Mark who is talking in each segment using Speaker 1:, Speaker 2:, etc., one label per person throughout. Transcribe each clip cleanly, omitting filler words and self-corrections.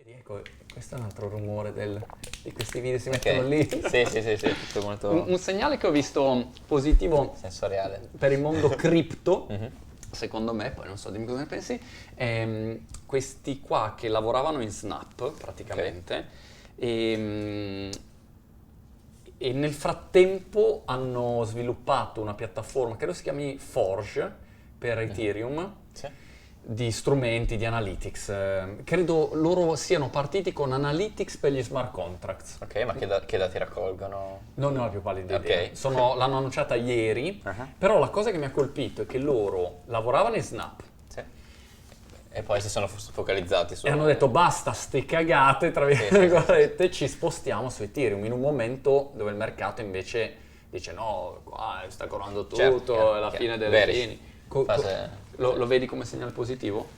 Speaker 1: Ecco, questo è un altro rumore di questi video, si mettono lì.
Speaker 2: Sì, tutto molto
Speaker 1: Un segnale che ho visto positivo
Speaker 2: sensoriale.
Speaker 1: per il mondo cripto,
Speaker 2: Mhm.
Speaker 1: secondo me, poi non so, dimmi cosa ne pensi, questi qua che lavoravano in Snap praticamente e nel frattempo hanno sviluppato una piattaforma, credo si chiami Forge per Ethereum,
Speaker 2: Sì.
Speaker 1: di strumenti, di analytics. Credo loro siano partiti con analytics per gli smart contracts.
Speaker 2: Ok, ma che dati raccolgono?
Speaker 1: Non ne ho la più pallida idea.
Speaker 2: Ok.
Speaker 1: L'hanno annunciata ieri,
Speaker 2: Ah.
Speaker 1: però la cosa che mi ha colpito è che loro lavoravano in Snap
Speaker 2: Sì. E poi si sono focalizzati su...
Speaker 1: e hanno detto basta ste cagate, tra virgolette, ci spostiamo su Ethereum in un momento dove il mercato invece dice no, qua sta crollando tutto,
Speaker 2: Certo, chiaro,
Speaker 1: è la
Speaker 2: chiaro.
Speaker 1: fine delle
Speaker 2: Bearish.
Speaker 1: fini. Lo vedi come segnale positivo?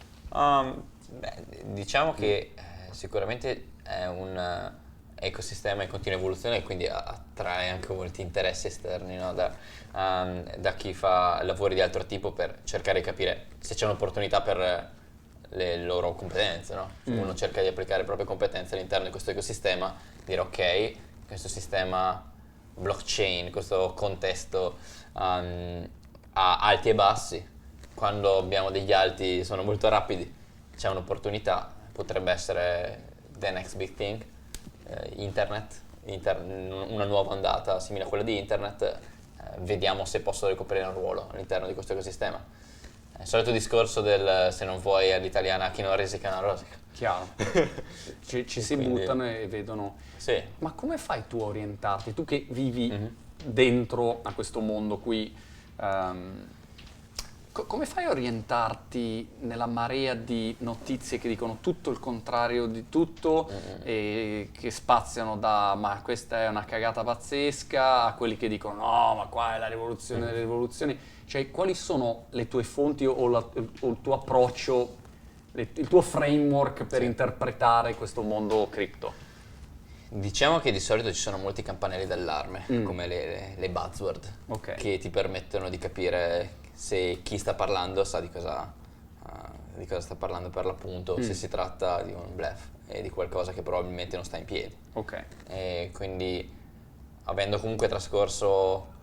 Speaker 2: Diciamo che sicuramente è un ecosistema in continua evoluzione e quindi attrae anche molti interessi esterni, no? Da chi fa lavori di altro tipo per cercare di capire se c'è un'opportunità per le loro competenze, no? Uno cerca di applicare le proprie competenze all'interno di questo ecosistema, dire ok, questo sistema blockchain, questo contesto ha alti e bassi. Quando abbiamo degli alti sono molto rapidi, c'è un'opportunità, potrebbe essere the next big thing, internet, una nuova ondata simile a quella di internet, vediamo se possono ricoprire un ruolo all'interno di questo ecosistema. Il solito discorso del se non vuoi all'italiana chi non risica non rosica.
Speaker 1: Chiaro. Ci si
Speaker 2: Quindi-
Speaker 1: buttano e vedono.
Speaker 2: Sì.
Speaker 1: Ma come fai tu a orientarti? Tu che vivi
Speaker 2: Mhm.
Speaker 1: dentro a questo mondo qui, come fai a orientarti nella marea di notizie che dicono tutto il contrario di tutto e che spaziano da ma questa è una cagata pazzesca a quelli che dicono no, ma qua è la rivoluzione delle rivoluzioni? Cioè, quali sono le tue fonti o il tuo approccio, il tuo framework per
Speaker 2: Sì.
Speaker 1: interpretare questo mondo cripto?
Speaker 2: Diciamo che di solito ci sono molti campanelli d'allarme,
Speaker 1: Mm.
Speaker 2: come le buzzword,
Speaker 1: Ok.
Speaker 2: che ti permettono di capire se chi sta parlando sa di cosa sta parlando per l'appunto, se si tratta di un bluff e di qualcosa che probabilmente non sta in piedi.
Speaker 1: Ok.
Speaker 2: E quindi, avendo comunque trascorso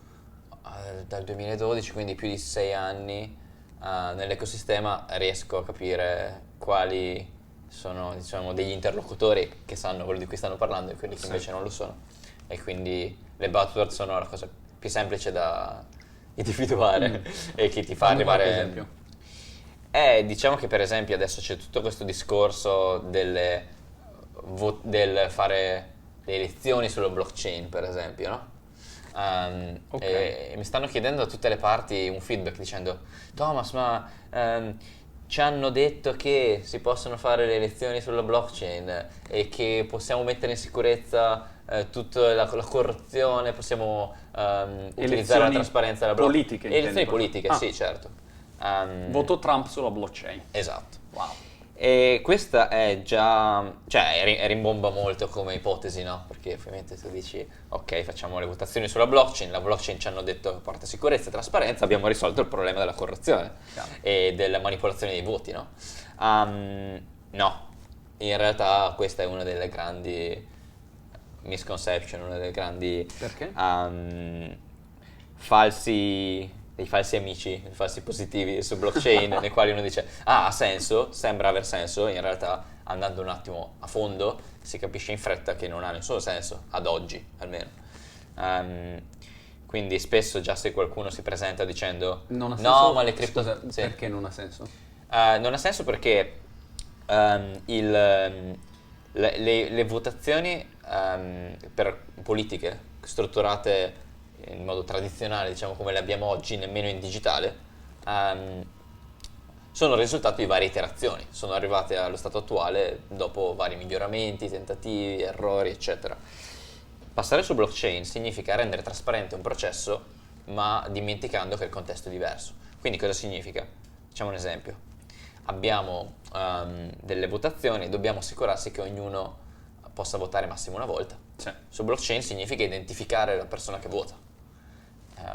Speaker 2: dal 2012, quindi più di 6 anni nell'ecosistema, riesco a capire quali sono, diciamo, degli interlocutori che sanno quello di cui stanno parlando e quelli che
Speaker 1: Sì.
Speaker 2: invece non lo sono. E quindi le buzzword sono la cosa più semplice da individuare e che ti fa
Speaker 1: Fammi qualche
Speaker 2: arrivare...
Speaker 1: esempio.
Speaker 2: Diciamo che per esempio adesso c'è tutto questo discorso del fare le elezioni sulla blockchain, per esempio, no?
Speaker 1: Ok.
Speaker 2: E mi stanno chiedendo da tutte le parti un feedback dicendo Thomas, ma ci hanno detto che si possono fare le elezioni sulla blockchain e che possiamo mettere in sicurezza tutta la corruzione, possiamo utilizzare
Speaker 1: Elezioni
Speaker 2: la trasparenza della blockchain.
Speaker 1: politiche,
Speaker 2: Elezioni
Speaker 1: intendi?
Speaker 2: politiche,
Speaker 1: Ah.
Speaker 2: sì, certo.
Speaker 1: Voto Trump sulla blockchain.
Speaker 2: Esatto.
Speaker 1: Wow.
Speaker 2: E questa è già, cioè rimbomba molto come ipotesi, no? Perché ovviamente tu dici, ok, facciamo le votazioni sulla blockchain, la blockchain ci hanno detto che porta sicurezza e trasparenza, abbiamo risolto il problema della corruzione
Speaker 1: Chiaro.
Speaker 2: e della manipolazione dei voti, no? No, in realtà questa è una delle grandi misconception, una delle grandi
Speaker 1: Perché?
Speaker 2: dei falsi amici, dei falsi positivi su blockchain nei quali uno dice ha senso, sembra aver senso, in realtà andando un attimo a fondo si capisce in fretta che non ha nessun senso, ad oggi almeno. Quindi spesso già se qualcuno si presenta dicendo
Speaker 1: Non ha
Speaker 2: no,
Speaker 1: senso?
Speaker 2: ma le cripto...
Speaker 1: Scusa,
Speaker 2: Sì.
Speaker 1: perché non ha senso?
Speaker 2: Non ha senso perché le votazioni per politiche strutturate in modo tradizionale, diciamo come le abbiamo oggi, nemmeno in digitale, sono il risultato di varie iterazioni, sono arrivate allo stato attuale dopo vari miglioramenti, tentativi, errori, eccetera. Passare su blockchain significa rendere trasparente un processo, ma dimenticando che il contesto è diverso. Quindi cosa significa? Facciamo un esempio. Abbiamo delle votazioni, dobbiamo assicurarsi che ognuno possa votare massimo una volta.
Speaker 1: Sì.
Speaker 2: Su blockchain significa identificare la persona che vota.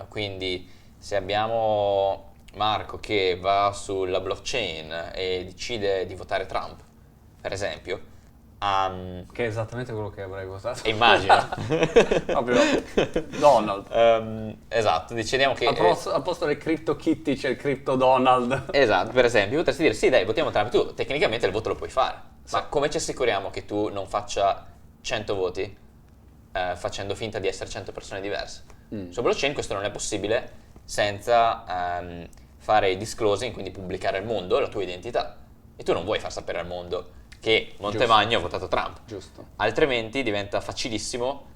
Speaker 2: Quindi se abbiamo Marco che va sulla blockchain e decide di votare Trump, per esempio,
Speaker 1: Che è esattamente quello che avrei votato.
Speaker 2: Immagino.
Speaker 1: Proprio Donald.
Speaker 2: Esatto, decidiamo che...
Speaker 1: Al posto del Crypto Kitty c'è il Crypto Donald.
Speaker 2: Esatto, per esempio, potresti dire sì dai, votiamo Trump, tu tecnicamente il voto lo puoi fare,
Speaker 1: Sì.
Speaker 2: ma come ci assicuriamo che tu non faccia 100 voti facendo finta di essere 100 persone diverse? Su blockchain questo non è possibile senza fare disclosing, quindi pubblicare al mondo la tua identità, e tu non vuoi far sapere al mondo che Montemagno ha votato Trump.
Speaker 1: Giusto.
Speaker 2: Altrimenti diventa facilissimo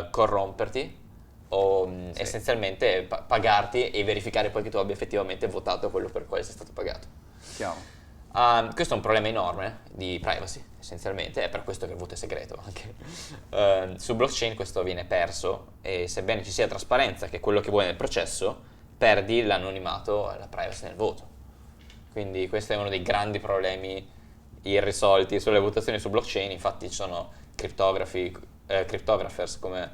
Speaker 2: corromperti o essenzialmente pagarti e verificare poi che tu abbia effettivamente votato quello per quale sei stato pagato.
Speaker 1: Chiaro.
Speaker 2: Questo è un problema enorme di privacy, essenzialmente, è per questo che il voto è segreto anche. Su blockchain questo viene perso, e sebbene ci sia trasparenza, che è quello che vuoi nel processo, perdi l'anonimato e la privacy nel voto. Quindi questo è uno dei grandi problemi irrisolti sulle votazioni su blockchain. Infatti ci sono cryptographers come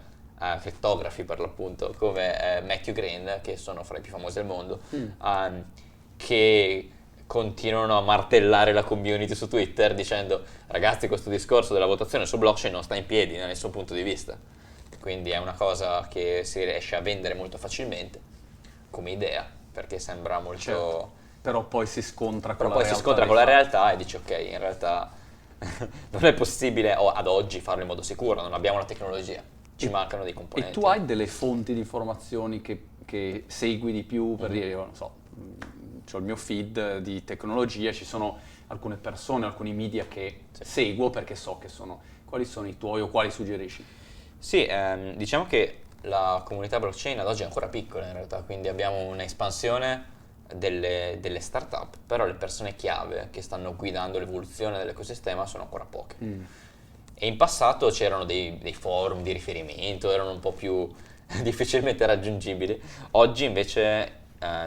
Speaker 2: criptografi per l'appunto come Matthew Green, che sono fra i più famosi al mondo, che continuano a martellare la community su Twitter dicendo: ragazzi, questo discorso della votazione su blockchain non sta in piedi da nessun punto di vista. Quindi è una cosa che si riesce a vendere molto facilmente come idea, perché sembra molto...
Speaker 1: Certo. Però poi si scontra con
Speaker 2: Però
Speaker 1: la
Speaker 2: poi
Speaker 1: realtà.
Speaker 2: si scontra con la realtà e dici ok, in realtà non è possibile ad oggi farlo in modo sicuro, non abbiamo la tecnologia, ci mancano dei componenti.
Speaker 1: E tu hai delle fonti di informazioni che segui di più, per dire, io non so, c'ho il mio feed di tecnologia, ci sono alcune persone, alcuni media che seguo perché so che sono... Quali sono i tuoi o quali suggerisci?
Speaker 2: Sì, diciamo che la comunità blockchain ad oggi è ancora piccola in realtà, quindi abbiamo un'espansione delle start-up, però le persone chiave che stanno guidando l'evoluzione dell'ecosistema sono ancora poche. E in passato c'erano dei forum di riferimento, erano un po' più difficilmente raggiungibili. Oggi invece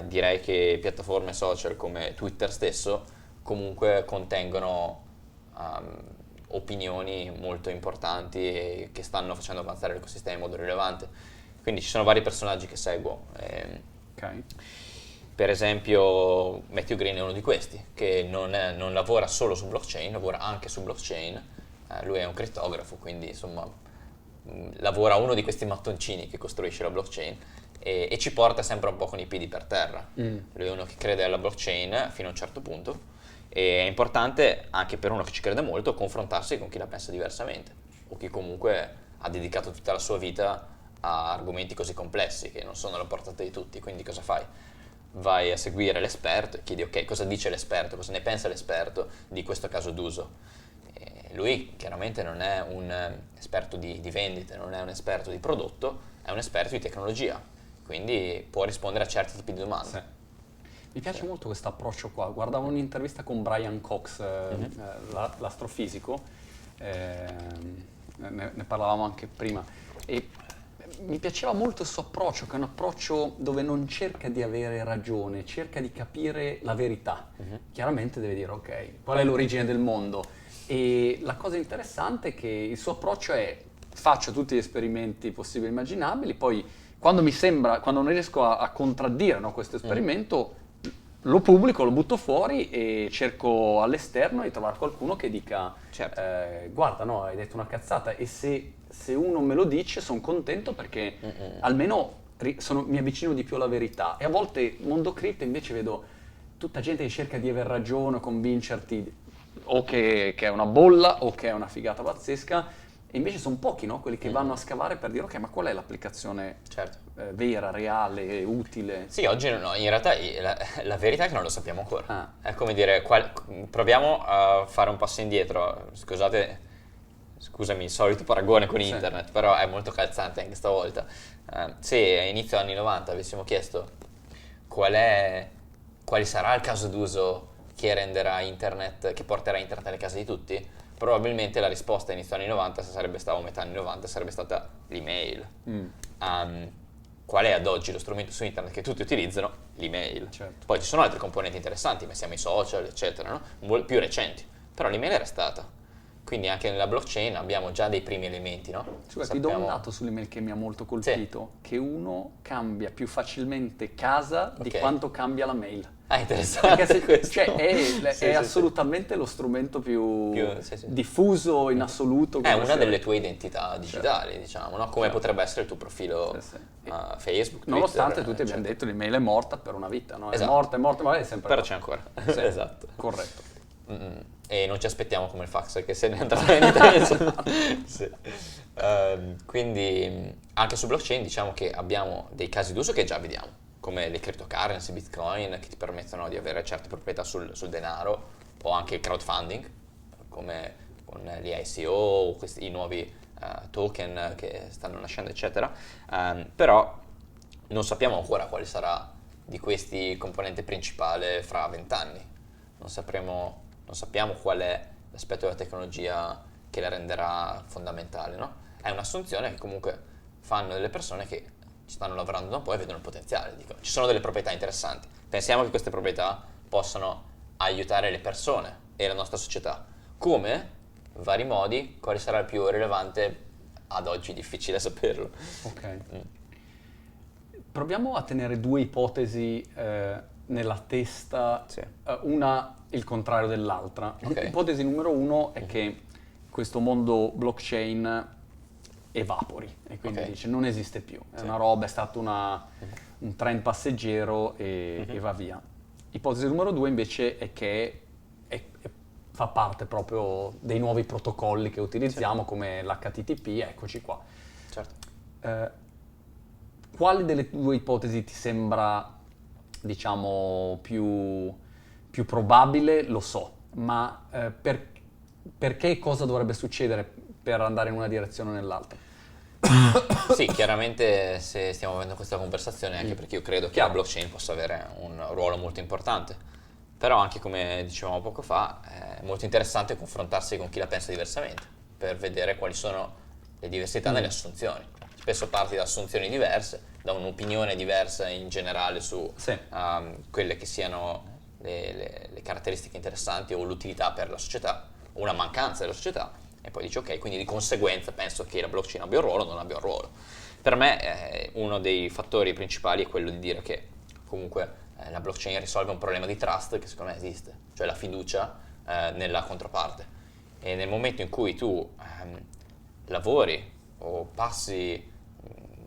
Speaker 2: direi che piattaforme social come Twitter stesso comunque contengono opinioni molto importanti e che stanno facendo avanzare l'ecosistema in modo rilevante. Quindi ci sono vari personaggi che seguo.
Speaker 1: Ok.
Speaker 2: Per esempio Matthew Green è uno di questi, che non lavora solo su blockchain, lavora anche su blockchain. Lui è un crittografo, quindi insomma lavora uno di questi mattoncini che costruisce la blockchain e ci porta sempre un po' con i piedi per terra. Lui è uno che crede alla blockchain fino a un certo punto, e è importante anche per uno che ci crede molto confrontarsi con chi la pensa diversamente o chi comunque ha dedicato tutta la sua vita a argomenti così complessi che non sono alla portata di tutti. Quindi cosa fai? Vai a seguire l'esperto e chiedi ok, cosa dice l'esperto, cosa ne pensa l'esperto di questo caso d'uso. Lui chiaramente non è un esperto di vendite, non è un esperto di prodotto, è un esperto di tecnologia, quindi può rispondere a certi tipi di domande.
Speaker 1: Sì. Mi piace molto questo approccio qua. Guardavo un'intervista con Brian Cox, l'astrofisico, ne parlavamo anche prima, e mi piaceva molto il suo approccio, che è un approccio dove non cerca di avere ragione, cerca di capire la verità. Chiaramente deve dire ok, qual è l'origine del mondo? E la cosa interessante è che il suo approccio è: faccio tutti gli esperimenti possibili e immaginabili, poi quando non riesco a contraddire, no, questo esperimento, lo pubblico, lo butto fuori e cerco all'esterno di trovare qualcuno che dica guarda, no, hai detto una cazzata, e se uno me lo dice sono contento perché almeno mi avvicino di più alla verità. E a volte mondo cripto invece vedo tutta gente che cerca di aver ragione, convincerti o che è una bolla o che è una figata pazzesca, e invece sono pochi, no? Quelli che vanno a scavare per dire ok, ma qual è l'applicazione vera, reale, utile?
Speaker 2: Sì, oggi no, in realtà la verità è che non lo sappiamo ancora. È come dire, proviamo a fare un passo indietro. Scusami il solito paragone con internet, però è molto calzante anche stavolta. Se a inizio anni 90 avessimo chiesto quale sarà il caso d'uso che renderà internet, che porterà internet alle case di tutti, probabilmente la risposta a inizio anni 90, se sarebbe stata metà anni 90, sarebbe stata l'email. Qual è ad oggi lo strumento su internet che tutti utilizzano? L'email.
Speaker 1: Certo.
Speaker 2: Poi ci sono altri componenti interessanti, pensiamo ai social, eccetera, no? Più recenti, però l'email era stata. Quindi anche nella blockchain abbiamo già dei primi elementi, no?
Speaker 1: Scusa, ti do un dato sull'email che mi ha molto colpito, che uno cambia più facilmente casa di quanto cambia la mail.
Speaker 2: Ah, interessante
Speaker 1: Perché
Speaker 2: questo.
Speaker 1: cioè, è
Speaker 2: Sì, sì,
Speaker 1: assolutamente lo strumento più
Speaker 2: sì, sì.
Speaker 1: diffuso in assoluto.
Speaker 2: È una delle
Speaker 1: conoscere.
Speaker 2: tue identità digitali, diciamo, no? Come
Speaker 1: Certo.
Speaker 2: potrebbe essere il tuo profilo
Speaker 1: Sì, sì.
Speaker 2: Facebook,
Speaker 1: Nonostante
Speaker 2: Twitter,
Speaker 1: tutti abbiamo
Speaker 2: eccetera.
Speaker 1: detto l'email è morta per una vita, no?
Speaker 2: Esatto.
Speaker 1: È morta, ma è sempre
Speaker 2: Però
Speaker 1: là.
Speaker 2: c'è ancora.
Speaker 1: Sì,
Speaker 2: Esatto.
Speaker 1: corretto.
Speaker 2: E non ci aspettiamo come il fax che se ne andrà in Sì. Quindi anche su blockchain diciamo che abbiamo dei casi d'uso che già vediamo, come le cryptocurrency, Bitcoin, che ti permettono di avere certe proprietà sul denaro, o anche il crowdfunding, come con gli ICO, i nuovi token che stanno nascendo, eccetera. Però non sappiamo ancora quale sarà di questi componente principale fra 20 anni. Non sappiamo qual è l'aspetto della tecnologia che la renderà fondamentale, no? È un'assunzione che comunque fanno delle persone che ci stanno lavorando da un po' e vedono il potenziale. Dicono, ci sono delle proprietà interessanti. Pensiamo che queste proprietà possano aiutare le persone e la nostra società. Come? Vari modi, quale sarà il più rilevante ad oggi? Difficile saperlo.
Speaker 1: Ok. Proviamo a tenere due ipotesi nella testa,
Speaker 2: Sì.
Speaker 1: una il contrario dell'altra.
Speaker 2: Ok.
Speaker 1: Ipotesi numero uno è che questo mondo blockchain evapori e quindi
Speaker 2: Ok.
Speaker 1: dice non esiste più, è
Speaker 2: Sì.
Speaker 1: una roba, è stato un trend passeggero e va via. Ipotesi numero due invece è che fa parte proprio dei nuovi protocolli che utilizziamo come l'HTTP, eccoci qua.
Speaker 2: Certo.
Speaker 1: Quale delle due ipotesi ti sembra, diciamo, più probabile? Lo so, ma perché cosa dovrebbe succedere per andare in una direzione o nell'altra?
Speaker 2: Sì, chiaramente se stiamo avendo questa conversazione è anche perché io credo che la blockchain possa avere un ruolo molto importante, però anche come dicevamo poco fa è molto interessante confrontarsi con chi la pensa diversamente per vedere quali sono le diversità nelle assunzioni. Spesso parti da assunzioni diverse, da un'opinione diversa in generale su
Speaker 1: Sì.
Speaker 2: quelle che siano le caratteristiche interessanti o l'utilità per la società o una mancanza della società, e poi dici ok, quindi di conseguenza penso che la blockchain abbia un ruolo o non abbia un ruolo. Per me uno dei fattori principali è quello di dire che comunque la blockchain risolve un problema di trust che secondo me esiste, cioè la fiducia nella controparte. E nel momento in cui tu lavori o passi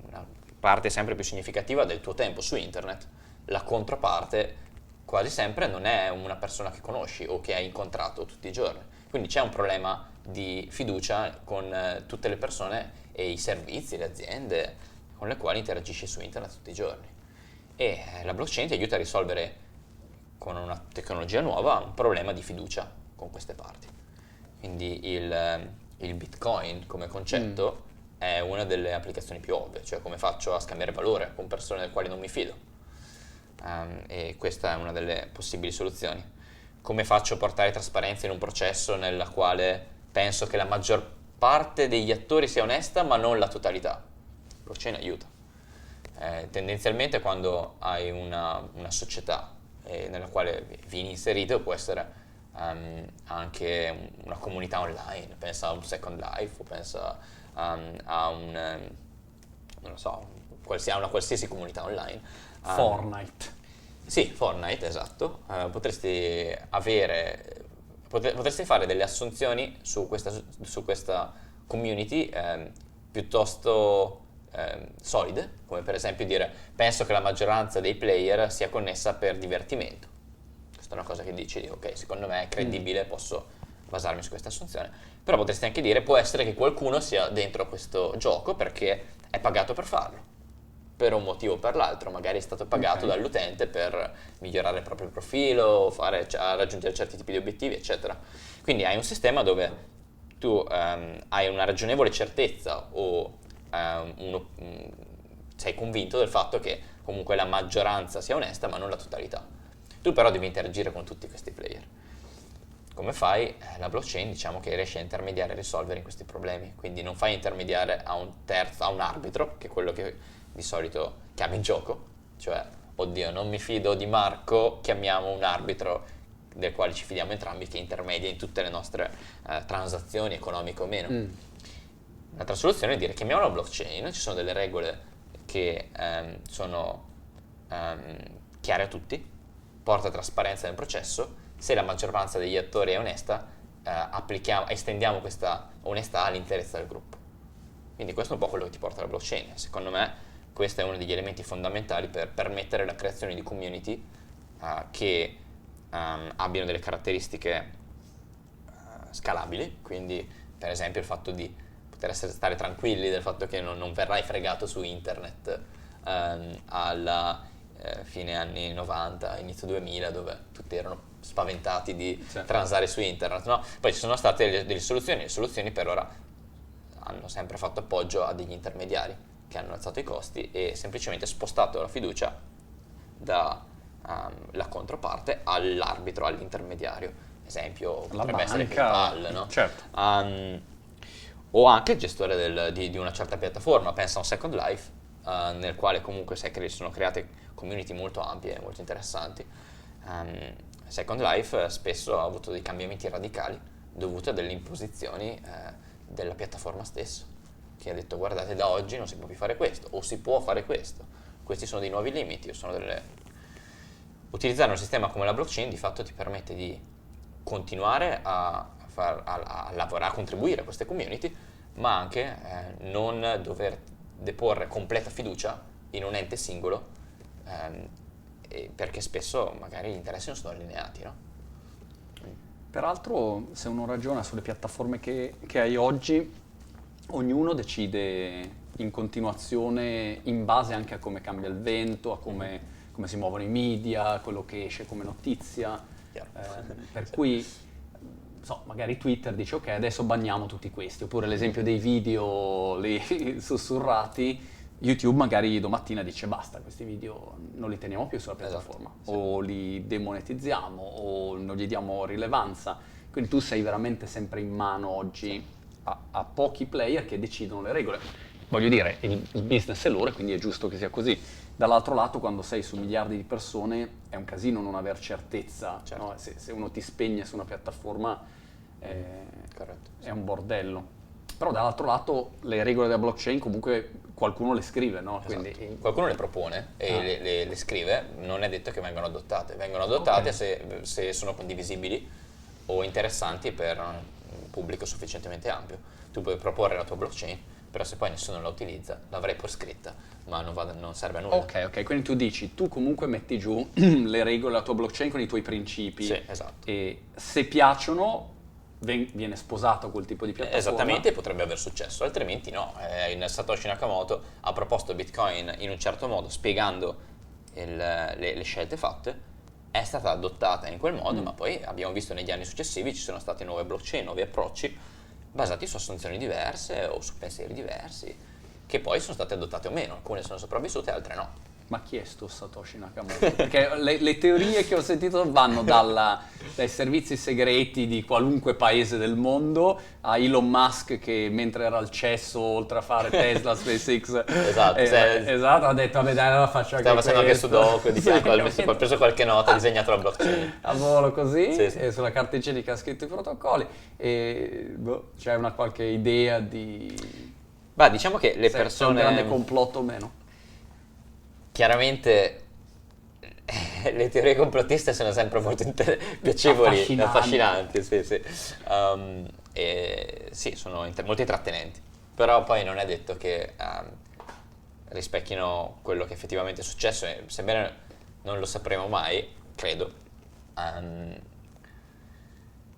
Speaker 2: una parte sempre più significativa del tuo tempo su internet, la controparte quasi sempre non è una persona che conosci o che hai incontrato tutti i giorni. Quindi c'è un problema di fiducia con tutte le persone e i servizi, le aziende con le quali interagisci su internet tutti i giorni. E la blockchain ti aiuta a risolvere con una tecnologia nuova un problema di fiducia con queste parti. Quindi il Bitcoin come concetto è una delle applicazioni più ovvie, cioè come faccio a scambiare valore con persone delle quali non mi fido. E questa è una delle possibili soluzioni. Come faccio a portare trasparenza in un processo nella quale penso che la maggior parte degli attori sia onesta ma non la totalità? Blockchain aiuta. Tendenzialmente quando hai una società nella quale vieni inserito può essere anche una comunità online, pensa a un Second Life o pensa a non lo so, a una qualsiasi comunità online.
Speaker 1: Fortnite.
Speaker 2: Sì, Fortnite, esatto. Potresti fare delle assunzioni su questa community piuttosto solide, come per esempio dire penso che la maggioranza dei player sia connessa per divertimento. Questa è una cosa che dici, ok, secondo me è credibile, posso basarmi su questa assunzione. Però potresti anche dire può essere che qualcuno sia dentro questo gioco perché è pagato per farlo, per un motivo o per l'altro, magari è stato pagato dall'utente per migliorare il proprio profilo, raggiungere certi tipi di obiettivi, eccetera. Quindi hai un sistema dove tu hai una ragionevole certezza o sei convinto del fatto che comunque la maggioranza sia onesta, ma non la totalità. Tu però devi interagire con tutti questi player. Come fai? La blockchain diciamo che riesce a intermediare e risolvere questi problemi, quindi non fai intermediare a un arbitro, che è quello che di solito chiami in gioco, cioè, oddio, non mi fido di Marco, chiamiamo un arbitro del quale ci fidiamo entrambi che intermedia in tutte le nostre transazioni, economiche o meno. L'altra soluzione è dire chiamiamola blockchain, ci sono delle regole che sono chiare a tutti, porta trasparenza nel processo. Se la maggioranza degli attori è onesta, estendiamo questa onestà all'interezza del gruppo. Quindi questo è un po' quello che ti porta alla blockchain. Secondo me questo è uno degli elementi fondamentali per permettere la creazione di community che abbiano delle caratteristiche scalabili, quindi per esempio il fatto di poter stare tranquilli del fatto che non verrai fregato su internet alla fine anni 90, inizio 2000, dove tutti erano spaventati di transare su internet, no? Poi ci sono state delle soluzioni, le soluzioni per ora hanno sempre fatto appoggio a degli intermediari che hanno alzato i costi e semplicemente spostato la fiducia dalla controparte all'arbitro, all'intermediario. Esempio, potrebbe essere PayPal, no?
Speaker 1: Certo.
Speaker 2: O anche il gestore di una certa piattaforma, pensa a un Second Life, nel quale comunque sono create community molto ampie e molto interessanti. Second Life spesso ha avuto dei cambiamenti radicali dovuti a delle imposizioni della piattaforma stessa, che ha detto guardate, da oggi non si può più fare questo, o si può fare questo, questi sono dei nuovi limiti, utilizzare un sistema come la blockchain di fatto ti permette di continuare a lavorare, a contribuire a queste community, ma anche non dover deporre completa fiducia in un ente singolo, perché spesso magari gli interessi non sono allineati, no?
Speaker 1: Peraltro, se uno ragiona sulle piattaforme che hai oggi, ognuno decide in continuazione in base anche a come cambia il vento, a come si muovono i media, a quello che esce come notizia. Per cui, magari Twitter dice ok, adesso banniamo tutti questi, oppure l'esempio dei video lì sussurrati, YouTube magari domattina dice basta, questi video non li teniamo più sulla piattaforma, o li demonetizziamo o non gli diamo rilevanza. Quindi tu sei veramente sempre in mano oggi a pochi player che decidono le regole. Voglio dire, il business è loro, quindi è giusto che sia così. Dall'altro lato, quando sei su miliardi di persone, è un casino non aver certezza, no? Se uno ti spegne su una piattaforma è un bordello. Però dall'altro lato le regole della blockchain comunque qualcuno le scrive, no?
Speaker 2: Esatto.
Speaker 1: Quindi,
Speaker 2: qualcuno le propone e le scrive, non è detto che vengano adottate. Vengono adottate se sono condivisibili o interessanti per un pubblico sufficientemente ampio. Tu puoi proporre la tua blockchain, però se poi nessuno la utilizza, l'avrai pur scritta, ma non serve a nulla.
Speaker 1: Ok, quindi tu dici, tu comunque metti giù le regole della tua blockchain con i tuoi principi.
Speaker 2: Sì, esatto.
Speaker 1: E se piacciono, viene sposato quel tipo di piattaforma.
Speaker 2: Esattamente, potrebbe aver successo, altrimenti no. Satoshi Nakamoto ha proposto Bitcoin in un certo modo, spiegando le scelte fatte, è stata adottata in quel modo, ma poi abbiamo visto negli anni successivi ci sono state nuove blockchain, nuovi approcci basati su assunzioni diverse o su pensieri diversi, che poi sono state adottate o meno. Alcune sono sopravvissute, altre no.
Speaker 1: Ma chi è sto Satoshi Nakamoto? Perché le teorie che ho sentito vanno dai servizi segreti di qualunque paese del mondo a Elon Musk che mentre era al cesso, oltre a fare Tesla, SpaceX, esatto, ha detto vabbè dai, allora faccio anche
Speaker 2: facendo anche Sudoku, di fianco ha preso qualche nota, ha disegnato la blockchain.
Speaker 1: A volo così, e sulla carta igienica ha scritto i protocolli e c'è qualche idea di...
Speaker 2: Beh, diciamo che le persone...
Speaker 1: C'è un grande complotto o meno?
Speaker 2: Chiaramente le teorie complottiste sono sempre molto piacevoli, affascinanti, sì. Sì, sono molto intrattenenti, però poi non è detto che rispecchino quello che effettivamente è successo, e sebbene non lo sapremo mai, credo.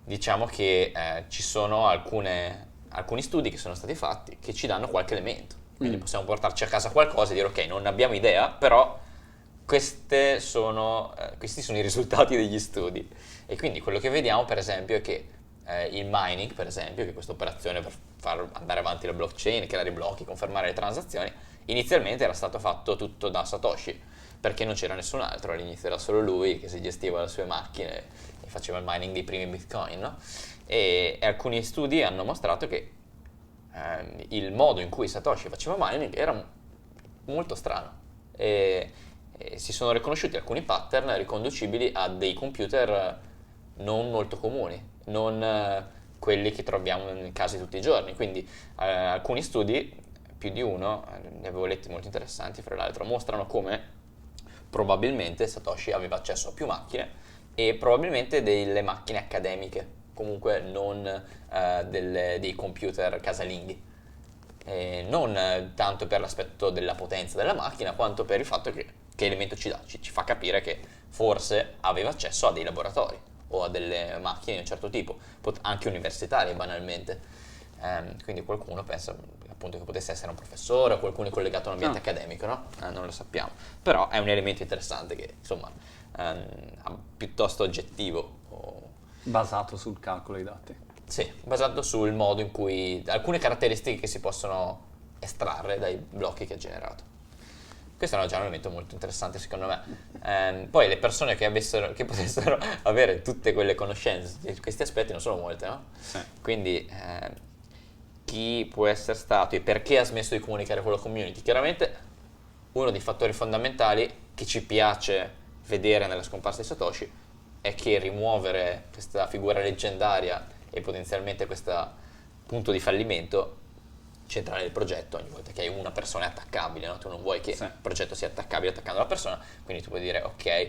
Speaker 2: Diciamo che ci sono alcuni studi che sono stati fatti che ci danno qualche elemento. Quindi possiamo portarci a casa qualcosa e dire ok, non abbiamo idea, però questi sono i risultati degli studi. E quindi quello che vediamo per esempio è che il mining, per esempio, che è questa operazione per far andare avanti la blockchain, creare i blocchi, confermare le transazioni, inizialmente era stato fatto tutto da Satoshi, perché non c'era nessun altro, all'inizio era solo lui che si gestiva le sue macchine e faceva il mining dei primi bitcoin, no? E alcuni studi hanno mostrato che il modo in cui Satoshi faceva mining era molto strano e si sono riconosciuti alcuni pattern riconducibili a dei computer non molto comuni, non quelli che troviamo in casa tutti i giorni. Quindi alcuni studi, più di uno, ne avevo letti molto interessanti, fra l'altro, mostrano come probabilmente Satoshi aveva accesso a più macchine e probabilmente delle macchine accademiche, comunque non dei computer casalinghi. Non tanto per l'aspetto della potenza della macchina, quanto per il fatto che elemento ci dà, ci fa capire che forse aveva accesso a dei laboratori o a delle macchine di un certo tipo, anche universitarie banalmente. Quindi qualcuno pensa appunto che potesse essere un professore o qualcuno collegato a un ambiente accademico, no? Non lo sappiamo, però è un elemento interessante che insomma piuttosto oggettivo.
Speaker 1: Basato sul calcolo dei dati.
Speaker 2: Sì, basato sul modo in cui alcune caratteristiche che si possono estrarre dai blocchi che ha generato. Questo è già un elemento molto interessante secondo me. Poi le persone che potessero avere tutte quelle conoscenze di questi aspetti non sono molte, no?
Speaker 1: Sì.
Speaker 2: Quindi chi può essere stato e perché ha smesso di comunicare con la community? Chiaramente uno dei fattori fondamentali che ci piace vedere nella scomparsa di Satoshi è che rimuovere questa figura leggendaria e potenzialmente questo punto di fallimento centrale del progetto, ogni volta che hai una persona è attaccabile, no? Tu non vuoi che il progetto sia attaccabile attaccando la persona, quindi tu puoi dire ok,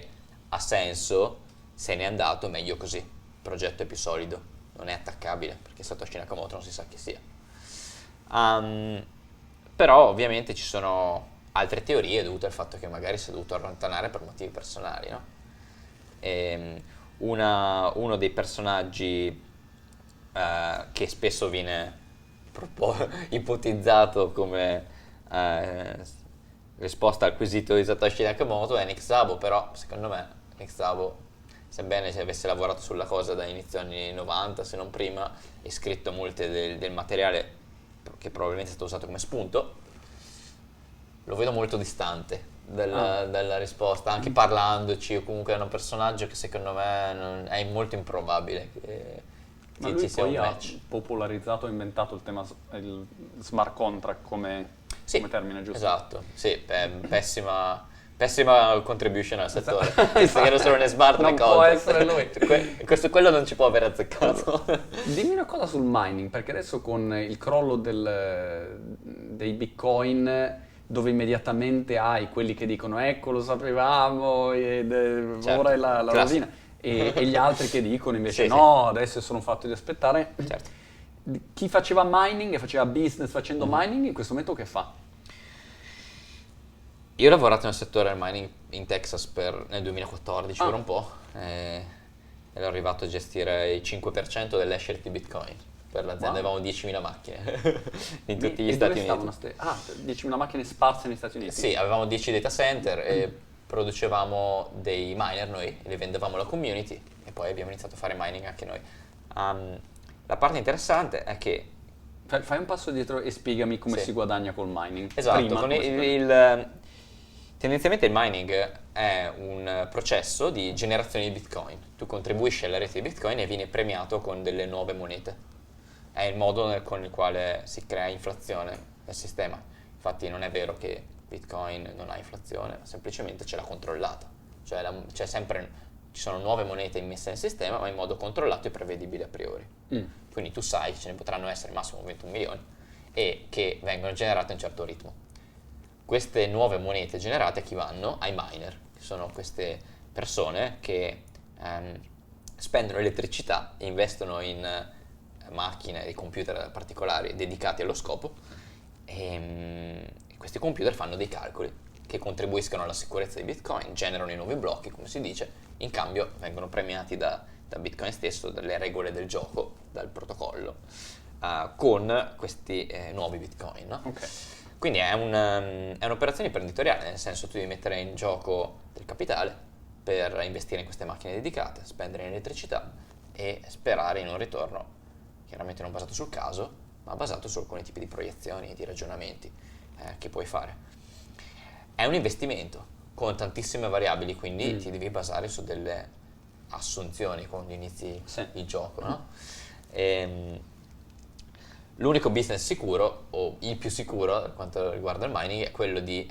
Speaker 2: ha senso, se n'è andato, meglio così, il progetto è più solido, non è attaccabile, perché Satoshi Nakamoto non si sa chi sia. Però ovviamente ci sono altre teorie dovute al fatto che magari si è dovuto allontanare per motivi personali, no? Uno dei personaggi che spesso viene ipotizzato come risposta al quesito di Satoshi Nakamoto è Nick Szabo, però secondo me Nick Szabo, sebbene se avesse lavorato sulla cosa da inizio anni 90 se non prima e scritto molte del materiale che probabilmente è stato usato come spunto, lo vedo molto distante dalla risposta, anche parlandoci, o comunque è un personaggio che secondo me è molto improbabile che
Speaker 1: Ma lui
Speaker 2: ci sia un
Speaker 1: poi ha
Speaker 2: match.
Speaker 1: popolarizzato e inventato il tema, il smart contract come termine, giusto?
Speaker 2: Esatto, sì, pessima contribution al settore. Visto che era solo un smart
Speaker 1: Non può essere lui.
Speaker 2: Quello non ci può aver azzeccato.
Speaker 1: Dimmi una cosa sul mining, perché adesso con il crollo dei bitcoin, dove immediatamente hai quelli che dicono ecco lo sapevamo,
Speaker 2: Certo,
Speaker 1: ora è la
Speaker 2: classico.
Speaker 1: rovina, e gli altri che dicono invece
Speaker 2: Sì,
Speaker 1: no, adesso sono fatto di aspettare.
Speaker 2: Certo.
Speaker 1: Chi faceva mining e faceva business facendo mining, in questo momento che fa?
Speaker 2: Io ho lavorato nel settore del mining in Texas nel 2014 per un po', e ero arrivato a gestire il 5% dell'hash rate di Bitcoin. Per l'azienda avevamo 10.000 macchine in tutti gli Stati Uniti.
Speaker 1: 10.000 macchine sparse negli Stati Uniti?
Speaker 2: Sì, avevamo 10 data center e producevamo dei miner noi, li vendevamo alla community e poi abbiamo iniziato a fare mining anche noi. La parte interessante è che
Speaker 1: Fai un passo dietro e spiegami come
Speaker 2: Sì.
Speaker 1: si guadagna col mining.
Speaker 2: esatto,
Speaker 1: Prima,
Speaker 2: con
Speaker 1: come si guadagna.
Speaker 2: tendenzialmente il mining è un processo di generazione di Bitcoin. Tu contribuisci alla rete di Bitcoin e vieni premiato con delle nuove monete. È il modo con il quale si crea inflazione nel sistema. Infatti non è vero che Bitcoin non ha inflazione, semplicemente ce l'ha controllata. Cioè ci sono nuove monete immesse nel sistema, ma in modo controllato e prevedibile a priori. Quindi tu sai che ce ne potranno essere massimo 21 milioni e che vengono generate a un certo ritmo. Queste nuove monete generate a chi vanno? Ai miner, che sono queste persone che spendono elettricità e investono in macchine e computer particolari dedicati allo scopo e questi computer fanno dei calcoli che contribuiscono alla sicurezza di Bitcoin, generano i nuovi blocchi, come si dice, in cambio vengono premiati da Bitcoin stesso, dalle regole del gioco, dal protocollo, con questi nuovi Bitcoin, no?
Speaker 1: Ok.
Speaker 2: Quindi è un'operazione imprenditoriale, nel senso tu devi mettere in gioco del capitale per investire in queste macchine dedicate, spendere in elettricità e sperare in un ritorno, chiaramente non basato sul caso, ma basato su alcuni tipi di proiezioni e di ragionamenti che puoi fare. È un investimento con tantissime variabili, quindi ti devi basare su delle assunzioni quando inizi il gioco, no? L'unico business sicuro, o il più sicuro per quanto riguarda il mining, è quello di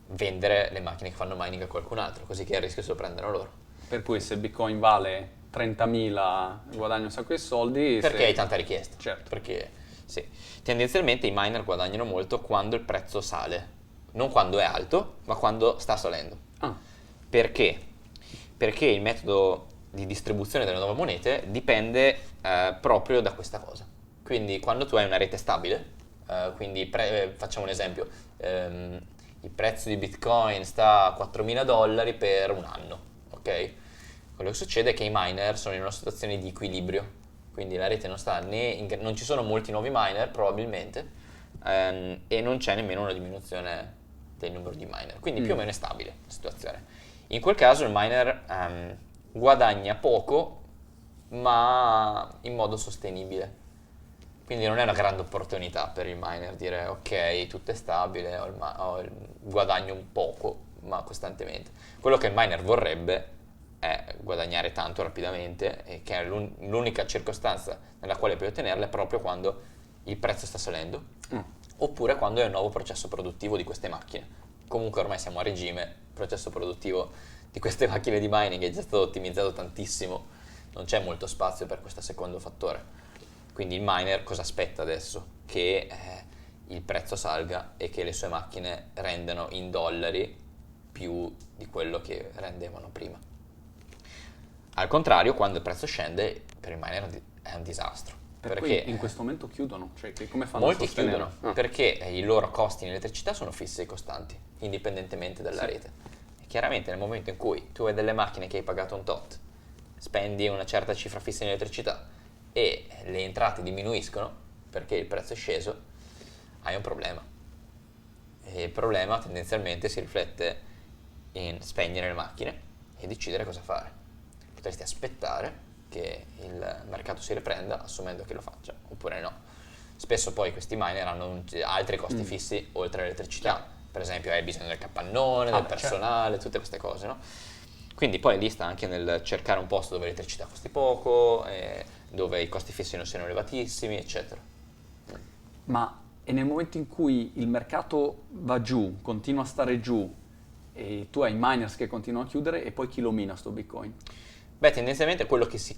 Speaker 2: vendere le macchine che fanno mining a qualcun altro, così che il rischio se lo prendono loro.
Speaker 1: Per cui se Bitcoin vale 30.000 guadagni un sacco di soldi.
Speaker 2: Perché hai tanta richiesta.
Speaker 1: Certo.
Speaker 2: Perché sì. Tendenzialmente i miner guadagnano molto quando il prezzo sale. Non quando è alto, ma quando sta salendo. Perché? Perché il metodo di distribuzione delle nuove monete dipende proprio da questa cosa. Quindi quando tu hai una rete stabile, quindi facciamo un esempio, il prezzo di Bitcoin sta a $4.000 per un anno, ok? Quello che succede è che i miner sono in una situazione di equilibrio, quindi la rete non sta non ci sono molti nuovi miner probabilmente, e non c'è nemmeno una diminuzione del numero di miner, quindi più o meno è stabile la situazione. In quel caso il miner guadagna poco, ma in modo sostenibile. Quindi non è una grande opportunità per il miner dire ok, tutto è stabile, guadagno un poco, ma costantemente. Quello che il miner vorrebbe è guadagnare tanto rapidamente, e che è l'unica circostanza nella quale puoi ottenerla è proprio quando il prezzo sta salendo, oppure quando è un nuovo processo produttivo di queste macchine. Comunque ormai siamo a regime, il processo produttivo di queste macchine di mining è già stato ottimizzato tantissimo, non c'è molto spazio per questo secondo fattore. Quindi il miner cosa aspetta adesso? Che il prezzo salga e che le sue macchine rendano in dollari più di quello che rendevano prima. Al contrario, quando il prezzo scende, per il miner è un disastro.
Speaker 1: Perché in questo momento chiudono, cioè come fanno
Speaker 2: molti
Speaker 1: a sostenere?
Speaker 2: chiudono perché i loro costi in elettricità sono fissi e costanti, indipendentemente dalla rete. E chiaramente nel momento in cui tu hai delle macchine che hai pagato un tot, spendi una certa cifra fissa in elettricità e le entrate diminuiscono perché il prezzo è sceso, hai un problema. E il problema tendenzialmente si riflette in spegnere le macchine e decidere cosa fare. Potresti aspettare che il mercato si riprenda assumendo che lo faccia, oppure no. Spesso poi questi miner hanno altri costi fissi oltre all'elettricità, per esempio hai bisogno del capannone, del personale, tutte queste cose, no? Quindi poi lì sta anche nel cercare un posto dove l'elettricità costi poco, dove i costi fissi non siano elevatissimi, eccetera.
Speaker 1: Ma e nel momento in cui il mercato va giù, continua a stare giù, e tu hai miners che continuano a chiudere, e poi chi lo mina sto Bitcoin?
Speaker 2: Beh, tendenzialmente quello che si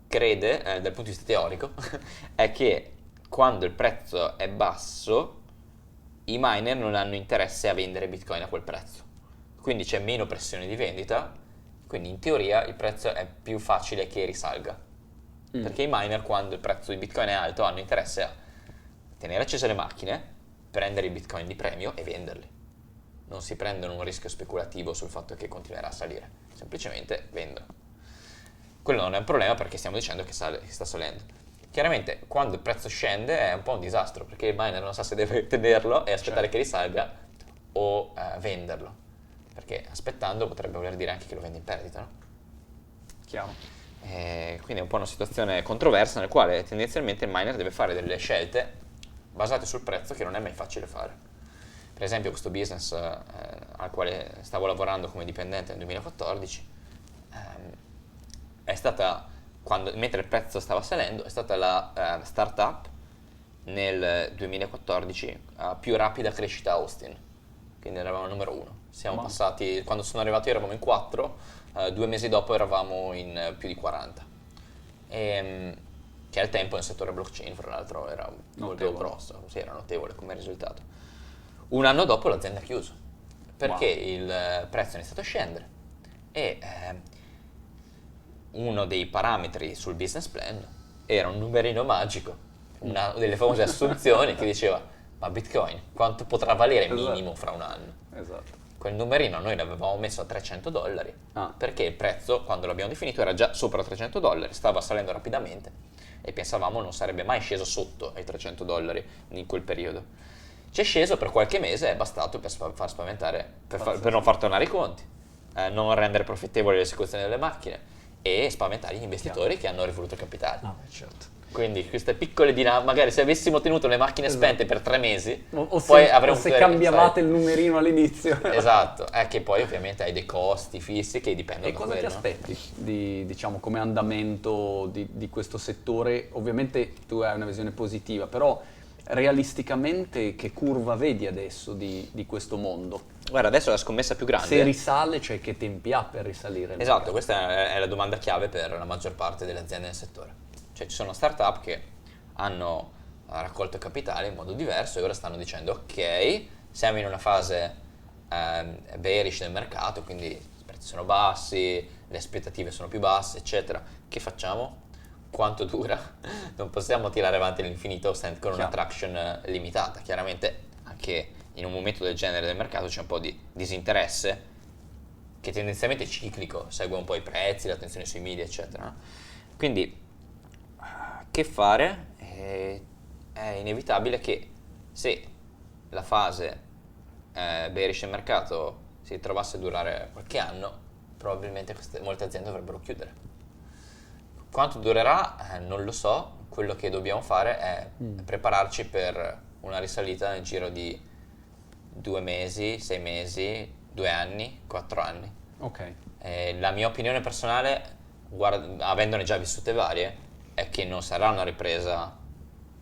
Speaker 2: crede dal punto di vista teorico è che quando il prezzo è basso i miner non hanno interesse a vendere Bitcoin a quel prezzo, quindi c'è meno pressione di vendita, quindi in teoria il prezzo è più facile che risalga, perché i miner quando il prezzo di Bitcoin è alto hanno interesse a tenere accese le macchine, prendere i Bitcoin di premio e venderli. Non si prendono un rischio speculativo sul fatto che continuerà a salire, semplicemente vendono. Quello non è un problema perché stiamo dicendo che sta salendo. Chiaramente quando il prezzo scende è un po' un disastro perché il miner non sa se deve tenerlo e aspettare che risalga o venderlo, perché aspettando potrebbe voler dire anche che lo vende in perdita, no?
Speaker 1: Chiaro.
Speaker 2: Quindi è un po' una situazione controversa nel quale tendenzialmente il miner deve fare delle scelte basate sul prezzo che non è mai facile fare. Per esempio questo business al quale stavo lavorando come dipendente nel 2014 è stata, mentre il prezzo stava salendo, è stata la startup nel 2014 a più rapida crescita a Austin, quindi eravamo il numero uno. Siamo passati, quando sono arrivato io eravamo in 4, 2 mesi dopo eravamo in più di 40. Che al tempo nel settore blockchain, fra l'altro, era molto grosso, sì, era notevole come risultato. Un anno dopo l'azienda ha chiuso, perché il prezzo è iniziato a scendere e uno dei parametri sul business plan era un numerino magico, una delle famose assunzioni che diceva ma Bitcoin quanto potrà valere minimo fra un anno?
Speaker 1: Esatto.
Speaker 2: Quel numerino noi l'avevamo messo a $300 perché il prezzo quando l'abbiamo definito era già sopra $300, stava salendo rapidamente e pensavamo non sarebbe mai sceso sotto ai $300 in quel periodo. C'è sceso per qualche mese, è bastato per far spaventare, per non far tornare i conti, non rendere profittevoli l'esecuzione delle macchine e spaventare gli investitori che hanno rivoluto il capitale.
Speaker 1: Certo.
Speaker 2: Quindi queste piccole dinamiche, magari se avessimo tenuto le macchine spente per 3 mesi,
Speaker 1: poi avremmo se cambiavate il numerino all'inizio.
Speaker 2: Esatto, è che poi ovviamente hai dei costi fissi che dipendono da quello.
Speaker 1: E cosa ti aspetti diciamo, come andamento di questo settore? Ovviamente tu hai una visione positiva, però realisticamente che curva vedi adesso di questo mondo?
Speaker 2: Guarda, adesso la scommessa più grande.
Speaker 1: Se risale, cioè che tempi ha per risalire?
Speaker 2: Esatto, questa è la domanda chiave per la maggior parte delle aziende nel settore. Cioè ci sono startup che hanno raccolto capitale in modo diverso e ora stanno dicendo ok, siamo in una fase bearish del mercato, quindi sono bassi, le aspettative sono più basse, eccetera. Che facciamo? Quanto dura? Non possiamo tirare avanti all'infinito con una
Speaker 1: Chiaro.
Speaker 2: traction limitata. Chiaramente anche in un momento del genere del mercato c'è un po' di disinteresse che tendenzialmente è ciclico, segue un po' i prezzi, l'attenzione sui media, eccetera. No? Quindi, che fare? È inevitabile che se la fase bearish del mercato si trovasse a durare qualche anno, probabilmente molte aziende dovrebbero chiudere. Quanto durerà? Non lo so. Quello che dobbiamo fare è prepararci per una risalita nel giro di 2 mesi, 6 mesi, 2 anni, 4 anni.
Speaker 1: Ok.
Speaker 2: La mia opinione personale, avendone già vissute varie, è che non sarà una ripresa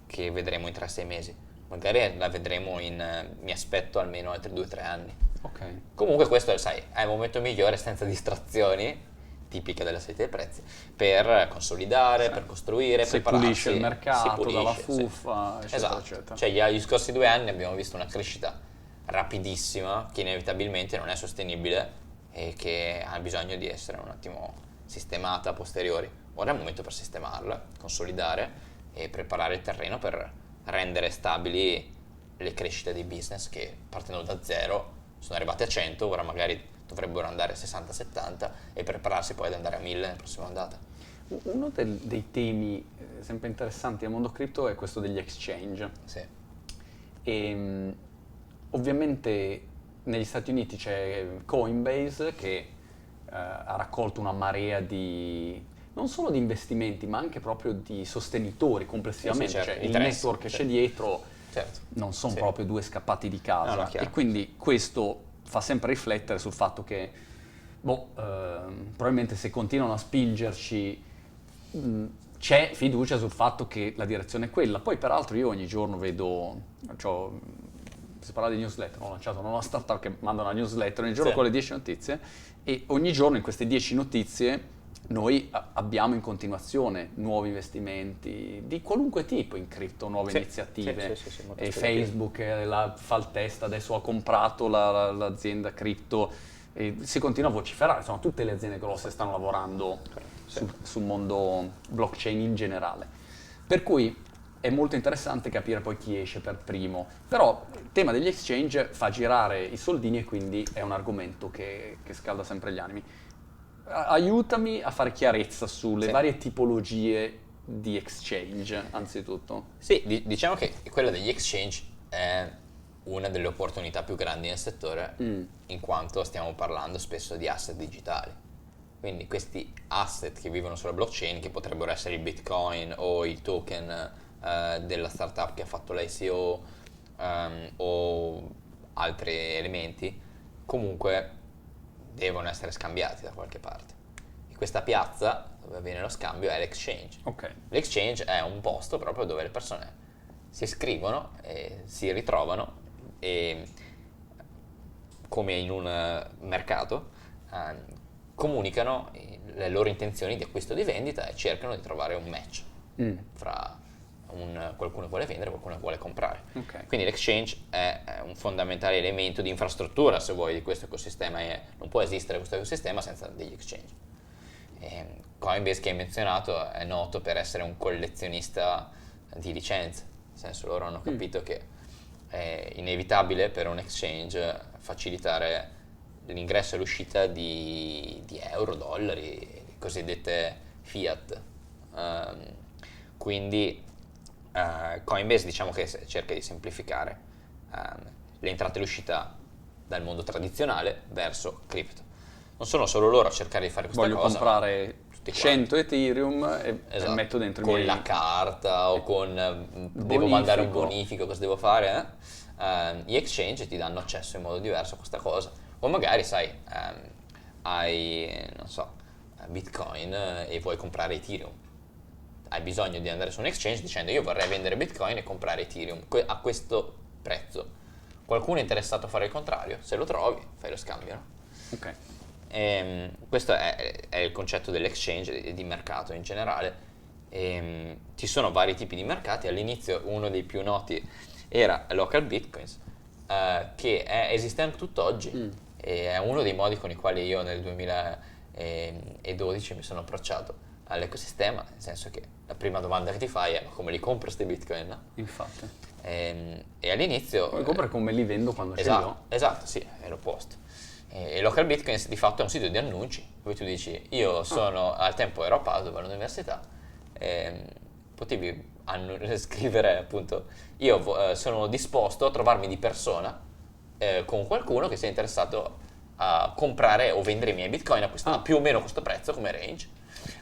Speaker 2: che vedremo in 3-6 mesi. Magari la vedremo mi aspetto almeno altri 2-3 anni.
Speaker 1: Ok.
Speaker 2: Comunque questo, sai, è il momento migliore senza distrazioni, tipiche della salita dei prezzi, per consolidare, per costruire,
Speaker 1: Si
Speaker 2: prepararsi.
Speaker 1: pulisce il mercato
Speaker 2: si
Speaker 1: dalla
Speaker 2: pulisce, sì.
Speaker 1: fuffa, eccetera,
Speaker 2: Esatto.
Speaker 1: eccetera.
Speaker 2: Cioè gli scorsi 2 anni abbiamo visto una crescita rapidissima che inevitabilmente non è sostenibile e che ha bisogno di essere un attimo sistemata a posteriori. Ora è il momento per sistemarla, consolidare e preparare il terreno per rendere stabili le crescite dei business che partendo da 0 sono arrivate a 100, ora magari dovrebbero andare a 60-70 e prepararsi poi ad andare a 1000 nella prossima ondata.
Speaker 1: Uno dei temi sempre interessanti nel mondo cripto è questo degli exchange.
Speaker 2: Sì.
Speaker 1: E ovviamente negli Stati Uniti c'è Coinbase che ha raccolto una marea di non solo di investimenti ma anche proprio di sostenitori complessivamente,
Speaker 2: Sì, certo,
Speaker 1: cioè il
Speaker 2: interessi,
Speaker 1: network che
Speaker 2: sì.
Speaker 1: c'è dietro
Speaker 2: Certo.
Speaker 1: non sono
Speaker 2: Sì.
Speaker 1: proprio due scappati di casa.
Speaker 2: No, chiaro.
Speaker 1: E quindi questo fa sempre riflettere sul fatto che probabilmente se continuano a spingerci c'è fiducia sul fatto che la direzione è quella. Poi peraltro io ogni giorno vedo, si parla di newsletter, ho lanciato una nuova startup che manda una newsletter ogni giorno
Speaker 2: Sì.
Speaker 1: con le 10 notizie e ogni giorno in queste 10 notizie noi abbiamo in continuazione nuovi investimenti di qualunque tipo in cripto, nuove
Speaker 2: Sì.
Speaker 1: iniziative.
Speaker 2: Sì, molto
Speaker 1: E
Speaker 2: aspettativo.
Speaker 1: Facebook fa il test, adesso ha comprato l'azienda cripto e si continua a vociferare, insomma tutte le aziende grosse stanno lavorando sul mondo blockchain in generale. Per cui è molto interessante capire poi chi esce per primo. Però il tema degli exchange fa girare i soldini e quindi è un argomento che scalda sempre gli animi. Aiutami a fare chiarezza sulle
Speaker 2: Sì.
Speaker 1: varie tipologie di exchange, anzitutto.
Speaker 2: Sì, diciamo che quella degli exchange è una delle opportunità più grandi nel settore, in quanto stiamo parlando spesso di asset digitali. Quindi questi asset che vivono sulla blockchain, che potrebbero essere il Bitcoin o il token della startup che ha fatto l'ICO o altri elementi, comunque devono essere scambiati da qualche parte. E questa piazza dove avviene lo scambio è l'exchange.
Speaker 1: Ok.
Speaker 2: L'exchange è un posto proprio dove le persone si iscrivono e si ritrovano e, come in un mercato, comunicano le loro intenzioni di acquisto o di vendita e cercano di trovare un match fra qualcuno che vuole vendere e qualcuno che vuole comprare.
Speaker 1: Ok.
Speaker 2: Quindi l'exchange è un fondamentale elemento di infrastruttura, se vuoi, di questo ecosistema e non può esistere questo ecosistema senza degli exchange. Coinbase, che hai menzionato, è noto per essere un collezionista di licenze, nel senso loro hanno capito che è inevitabile per un exchange facilitare l'ingresso e l'uscita di euro, dollari, cosiddette fiat. Quindi Coinbase diciamo che cerca di semplificare l'entrata e l'uscita dal mondo tradizionale verso cripto. Non sono solo loro a cercare di fare questa
Speaker 1: Voglio
Speaker 2: cosa,
Speaker 1: comprare
Speaker 2: ma tutti
Speaker 1: 100 Ethereum e
Speaker 2: Esatto.
Speaker 1: metto dentro i
Speaker 2: con
Speaker 1: miei...
Speaker 2: la carta o con devo
Speaker 1: Bonifico.
Speaker 2: mandare un bonifico, cosa devo fare? Gli exchange ti danno accesso in modo diverso a questa cosa. O magari, sai, hai, non so, Bitcoin e vuoi comprare Ethereum. Hai bisogno di andare su un exchange dicendo io vorrei vendere Bitcoin e comprare Ethereum a questo prezzo. Qualcuno è interessato a fare il contrario? Se lo trovi, fai lo scambio, no?
Speaker 1: Ok.
Speaker 2: Questo è il concetto dell'exchange e di mercato in generale. Ci sono vari tipi di mercati. All'inizio uno dei più noti era Local Bitcoins, che esiste anche tutt'oggi e è uno dei modi con i quali io nel 2012 mi sono approcciato all'ecosistema, nel senso che la prima domanda che ti fai è: ma come li compro questi bitcoin, no?
Speaker 1: Infatti.
Speaker 2: E all'inizio...
Speaker 1: Come compro e come li vendo quando ce li ho.
Speaker 2: Esatto, sì, è l'opposto. E Local Bitcoins di fatto è un sito di annunci, dove tu dici: io sono, al tempo ero a Padova all'università, potevi scrivere appunto: io sono disposto a trovarmi di persona con qualcuno che sia interessato a comprare o vendere i miei bitcoin a più o meno questo prezzo come range,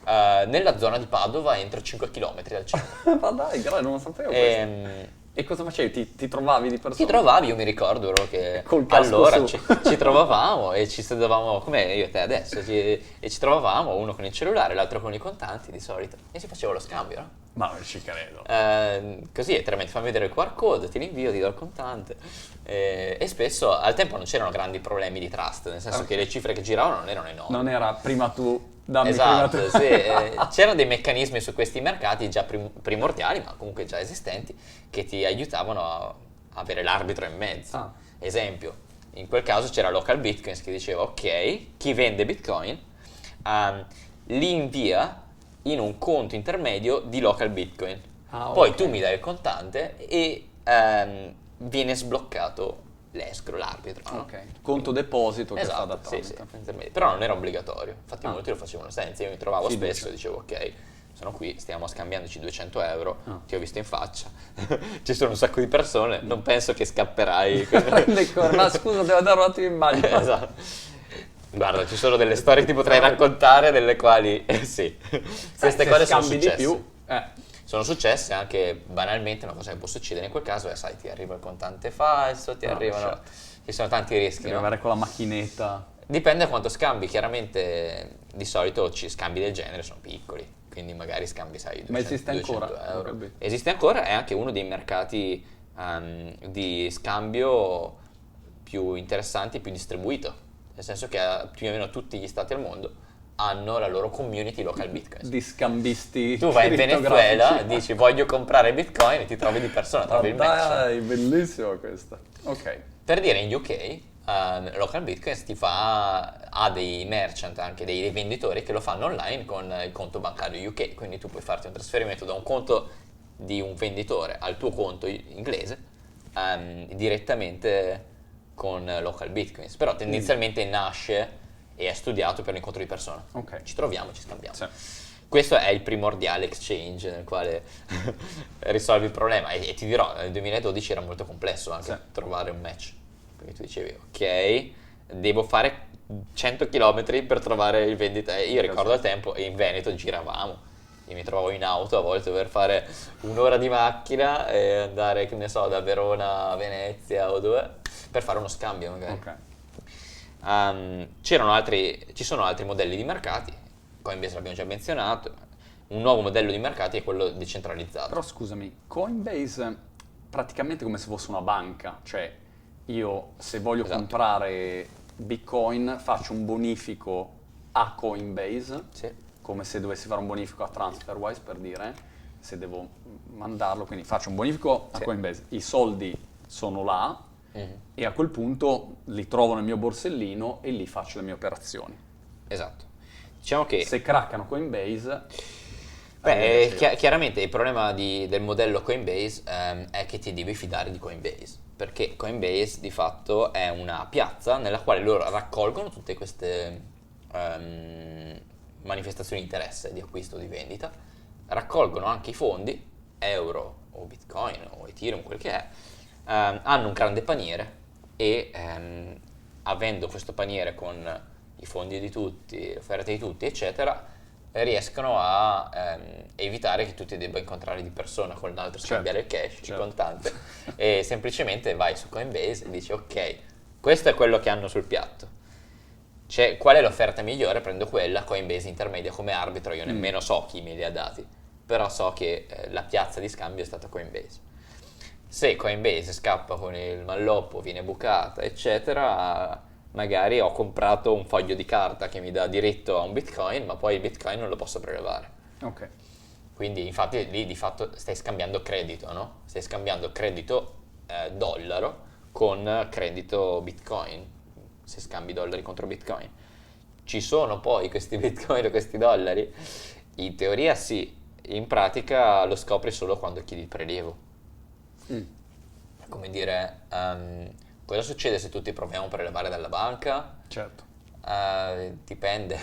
Speaker 2: nella zona di Padova entro 5 km dal centro.
Speaker 1: Ma dai, non lo sapevo questo. E cosa facevi? Ti trovavi di persona?
Speaker 2: Ti trovavi, io mi ricordo che
Speaker 1: Col casco
Speaker 2: allora
Speaker 1: su.
Speaker 2: ci trovavamo e ci sedevamo come io e te adesso, e ci trovavamo uno con il cellulare, l'altro con i contanti di solito, e si faceva lo scambio, no?
Speaker 1: Ma non ci credo.
Speaker 2: Così è tremendo, fammi vedere il QR code, ti rinvio, ti do il contante. E spesso al tempo non c'erano grandi problemi di trust, nel senso che le cifre che giravano non erano enormi.
Speaker 1: Non era prima tu, dammi
Speaker 2: Esatto,
Speaker 1: prima tu.
Speaker 2: sì, c'erano dei meccanismi su questi mercati già primordiali, ma comunque già esistenti, che ti aiutavano a avere l'arbitro in mezzo. Esempio, in quel caso c'era Local Bitcoins che diceva: ok, chi vende Bitcoin li invia in un conto intermedio di Local Bitcoin. Poi tu mi dai il contante e viene sbloccato l'escrow, l'arbitro. No?
Speaker 1: Ok, conto deposito che fa da
Speaker 2: Esatto, sì,
Speaker 1: tramite.
Speaker 2: però non era obbligatorio, infatti molti lo facevano senza, io mi trovavo
Speaker 1: Fiducia.
Speaker 2: spesso e dicevo: ok, sono qui, stiamo scambiandoci 200 euro, ti ho visto in faccia, ci sono un sacco di persone, non penso che scapperai.
Speaker 1: Ma scusa, devo andare un attimo in bagno.
Speaker 2: Esatto. Guarda, ci sono delle storie che ti potrei raccontare, delle quali sì, queste cose sono
Speaker 1: scambi
Speaker 2: successe.
Speaker 1: di più.
Speaker 2: Sono successe anche banalmente. Una cosa che può succedere in quel caso è, sai, ti arriva il contante falso, ti arrivano,
Speaker 1: certo.
Speaker 2: ci sono tanti rischi,
Speaker 1: Devi
Speaker 2: no?
Speaker 1: avere con la macchinetta.
Speaker 2: Dipende da quanto scambi, chiaramente di solito scambi del genere sono piccoli, quindi magari scambi, sai, 200,
Speaker 1: Ma esiste
Speaker 2: 200
Speaker 1: ancora?
Speaker 2: euro.
Speaker 1: Ho capito.
Speaker 2: Esiste ancora, è anche uno dei mercati di scambio più interessanti e più distribuito, nel senso che più o meno tutti gli stati al mondo hanno la loro community Local Bitcoins.
Speaker 1: Di scambisti.
Speaker 2: Tu vai in
Speaker 1: criptografici.
Speaker 2: Venezuela, dici voglio comprare Bitcoin e ti trovi di persona, trovi il match.
Speaker 1: Dai, bellissima questa. Ok.
Speaker 2: Per dire, in UK Local Bitcoins ha dei merchant, anche dei venditori che lo fanno online con il conto bancario UK, quindi tu puoi farti un trasferimento da un conto di un venditore al tuo conto inglese direttamente con Local Bitcoins, però tendenzialmente nasce e è studiato per l'incontro di persona.
Speaker 1: Ok.
Speaker 2: Ci troviamo, ci scambiamo.
Speaker 1: Sì.
Speaker 2: Questo è il primordiale exchange nel quale risolvi il problema, e ti dirò, nel 2012 era molto complesso anche trovare un match, perché tu dicevi: ok, devo fare 100 km per trovare il vendita. Io ricordo al tempo, in Veneto giravamo, io mi trovavo in auto a volte per fare un'ora di macchina e andare, che ne so, da Verona a Venezia o dove, per fare uno scambio magari.
Speaker 1: Ok.
Speaker 2: Ci sono altri modelli di mercati, Coinbase l'abbiamo già menzionato. Un nuovo modello di mercati è quello decentralizzato.
Speaker 1: Però scusami, Coinbase praticamente come se fosse una banca, cioè io se voglio comprare Bitcoin faccio un bonifico a Coinbase, come se dovessi fare un bonifico a TransferWise, per dire, se devo mandarlo, quindi faccio un bonifico a Coinbase, i soldi sono là e a quel punto li trovo nel mio borsellino e lì faccio le mie operazioni.
Speaker 2: Esatto. Diciamo che
Speaker 1: se craccano Coinbase...
Speaker 2: chiaramente il problema del modello Coinbase è che ti devi fidare di Coinbase, perché Coinbase di fatto è una piazza nella quale loro raccolgono tutte queste manifestazioni di interesse, di acquisto o di vendita, raccolgono anche i fondi, euro o Bitcoin o Ethereum, quel che è, hanno un grande paniere e avendo questo paniere con i fondi di tutti, le offerte di tutti, eccetera, riescono a evitare che tu ti debba incontrare di persona con l'altro, scambiare il cash, il contante, e semplicemente vai su Coinbase e dici: ok, questo è quello che hanno sul piatto, qual è l'offerta migliore? Prendo quella. Coinbase intermedia come arbitro, io nemmeno so chi me li ha dati, però so che la piazza di scambio è stata Coinbase. Se Coinbase scappa con il malloppo, viene bucata, eccetera, magari ho comprato un foglio di carta che mi dà diritto a un Bitcoin, ma poi il Bitcoin non lo posso prelevare.
Speaker 1: Ok.
Speaker 2: Quindi infatti lì di fatto stai scambiando credito, no? Stai scambiando credito dollaro con credito Bitcoin. se scambi dollari contro Bitcoin. Ci sono poi questi Bitcoin o questi dollari? In teoria sì, in pratica lo scopri solo quando chiedi il prelievo. Come dire, cosa succede se tutti proviamo a prelevare dalla banca?
Speaker 1: Certo.
Speaker 2: Dipende.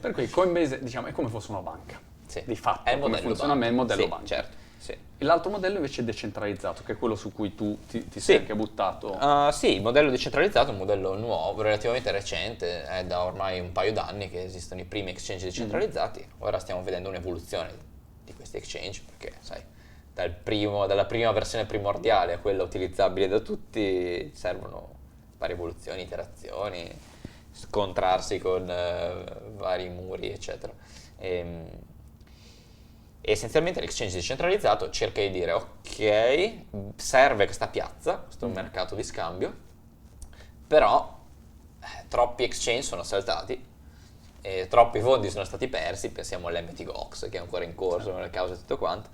Speaker 1: Per cui Coinbase, diciamo, è come fosse una banca.
Speaker 2: Sì.
Speaker 1: Di fatto,
Speaker 2: È il
Speaker 1: come
Speaker 2: modello
Speaker 1: funziona
Speaker 2: banca.
Speaker 1: il modello
Speaker 2: Sì,
Speaker 1: banca.
Speaker 2: certo, sì.
Speaker 1: E l'altro modello invece è decentralizzato, che è quello su cui tu ti
Speaker 2: Sì.
Speaker 1: sei anche buttato.
Speaker 2: Sì, il modello decentralizzato è un modello nuovo, relativamente recente, è da ormai un paio d'anni che esistono i primi exchange decentralizzati. Ora stiamo vedendo un'evoluzione di questi exchange, perché sai, dalla prima versione primordiale a quella utilizzabile da tutti servono varie evoluzioni, iterazioni, scontrarsi con vari muri, eccetera. E essenzialmente l'exchange decentralizzato cerca di dire ok, serve questa piazza, questo mercato di scambio, però troppi exchange sono saltati e troppi fondi sono stati persi, pensiamo all'MTGOX che è ancora in corso nelle cause e tutto quanto,